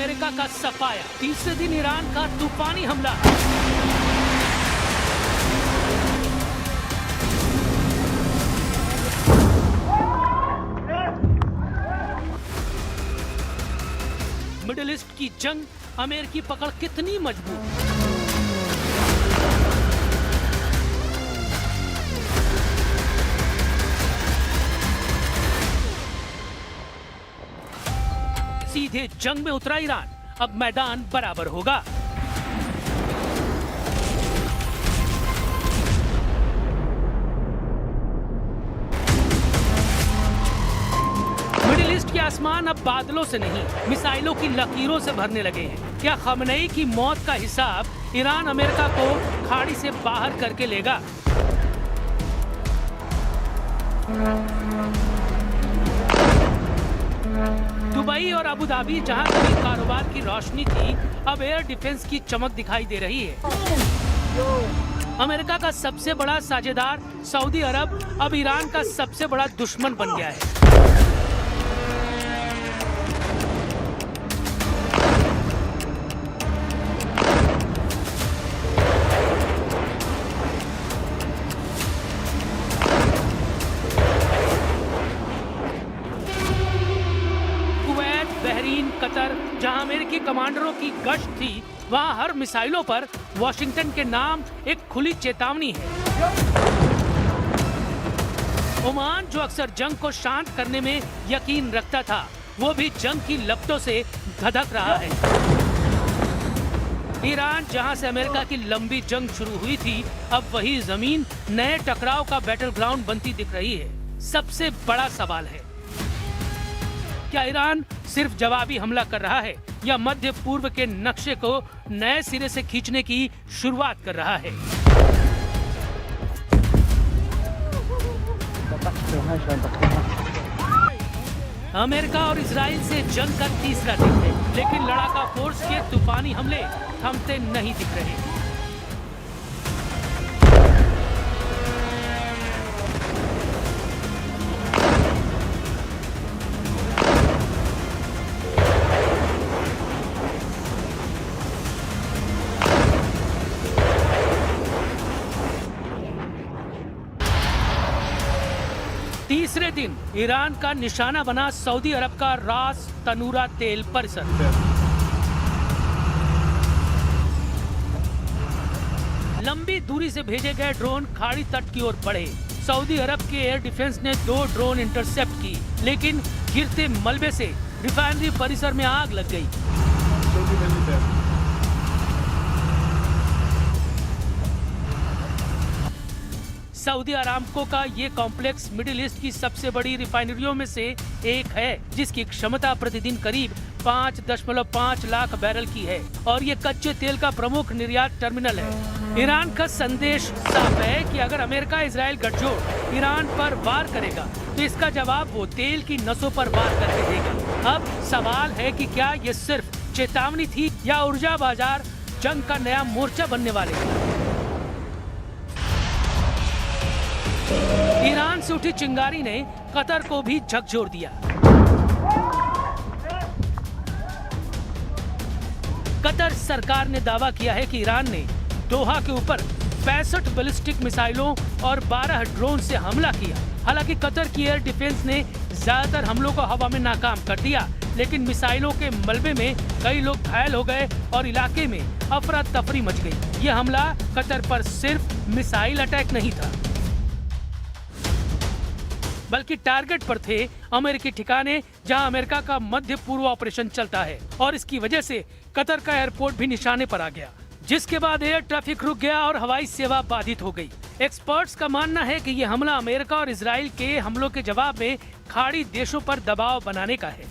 America का सफाया। तीसरे दिन ईरान का तूफानी हमला। मिडिल ईस्ट की जंग, अमेरिकी पकड़ कितनी मजबूत। सीधे जंग में उतरा ईरान, अब मैदान बराबर होगा। मिडिल ईस्ट के आसमान अब बादलों से नहीं, मिसाइलों की लकीरों से भरने लगे हैं। क्या खमनेई की मौत का हिसाब ईरान अमेरिका को खाड़ी से बाहर करके लेगा? दुबई और अबू धाबी, जहां कभी कारोबार की रोशनी थी, अब एयर डिफेंस की चमक दिखाई दे रही है। अमेरिका का सबसे बड़ा साझेदार सऊदी अरब अब ईरान का सबसे बड़ा दुश्मन बन गया है। कतर, जहां अमेरिकी कमांडरों की गश्त थी, वहां हर मिसाइलों पर वॉशिंगटन के नाम एक खुली चेतावनी है। ओमान, जो अक्सर जंग को शांत करने में यकीन रखता था, वो भी जंग की लपटों से धधक रहा है। ईरान, जहां से अमेरिका की लंबी जंग शुरू हुई थी, अब वही जमीन नए टकराव का बैटल ग्राउंड बनती दिख रही है। सबसे बड़ा सवाल है, क्या ईरान सिर्फ जवाबी हमला कर रहा है या मध्य पूर्व के नक्शे को नए सिरे से खींचने की शुरुआत कर रहा है? अमेरिका और इजराइल से जंग का तीसरा दिन है, लेकिन लड़ाका फोर्स के तूफानी हमले थमते नहीं दिख रहे। तीसरे दिन ईरान का निशाना बना सऊदी अरब का रास तनूरा तेल परिसर। लंबी दूरी से भेजे गए ड्रोन खाड़ी तट की ओर बढ़े। सऊदी अरब के एयर डिफेंस ने 2 ड्रोन इंटरसेप्ट की, लेकिन गिरते मलबे से रिफाइनरी परिसर में आग लग गई। सऊदी अरामको का ये कॉम्प्लेक्स मिडिल ईस्ट की सबसे बड़ी रिफाइनरियों में से एक है, जिसकी क्षमता प्रतिदिन करीब 5.5 लाख बैरल की है और ये कच्चे तेल का प्रमुख निर्यात टर्मिनल है। ईरान का संदेश साफ है कि अगर अमेरिका इजराइल गठजोड़ ईरान पर वार करेगा, तो इसका जवाब वो तेल की नसों पर वार करके देगा। अब सवाल है कि क्या ये सिर्फ चेतावनी थी या ऊर्जा बाजार जंग का नया मोर्चा बनने वाले हैं? ईरान से उठी चिंगारी ने कतर को भी झकझोर दिया। कतर सरकार ने दावा किया है कि ईरान ने दोहा के ऊपर 65 बैलिस्टिक मिसाइलों और 12 ड्रोन से हमला किया। हालांकि कतर की एयर डिफेंस ने ज्यादातर हमलों को हवा में नाकाम कर दिया, लेकिन मिसाइलों के मलबे में कई लोग घायल हो गए और इलाके में अफरा तफरी मच गई। यह हमला कतर पर सिर्फ मिसाइल अटैक नहीं था, बल्कि टारगेट पर थे अमेरिकी ठिकाने, जहां अमेरिका का मध्य पूर्व ऑपरेशन चलता है, और इसकी वजह से कतर का एयरपोर्ट भी निशाने पर आ गया, जिसके बाद एयर ट्रैफिक रुक गया और हवाई सेवा बाधित हो गई। एक्सपर्ट्स का मानना है कि यह हमला अमेरिका और इजराइल के हमलों के जवाब में खाड़ी देशों पर दबाव बनाने का है।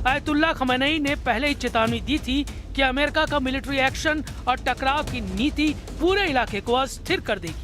आयतुल्लाह खमनेई ने पहले ही चेतावनी दी थी कि अमेरिका का मिलिट्री एक्शन और टकराव की नीति पूरे इलाके को अस्थिर कर देगी।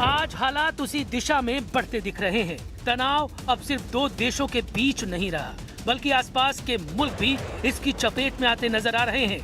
आज हालात उसी दिशा में बढ़ते दिख रहे हैं। तनाव अब सिर्फ 2 देशों के बीच नहीं रहा, बल्कि आसपास के मुल्क भी इसकी चपेट में आते नजर आ रहे हैं।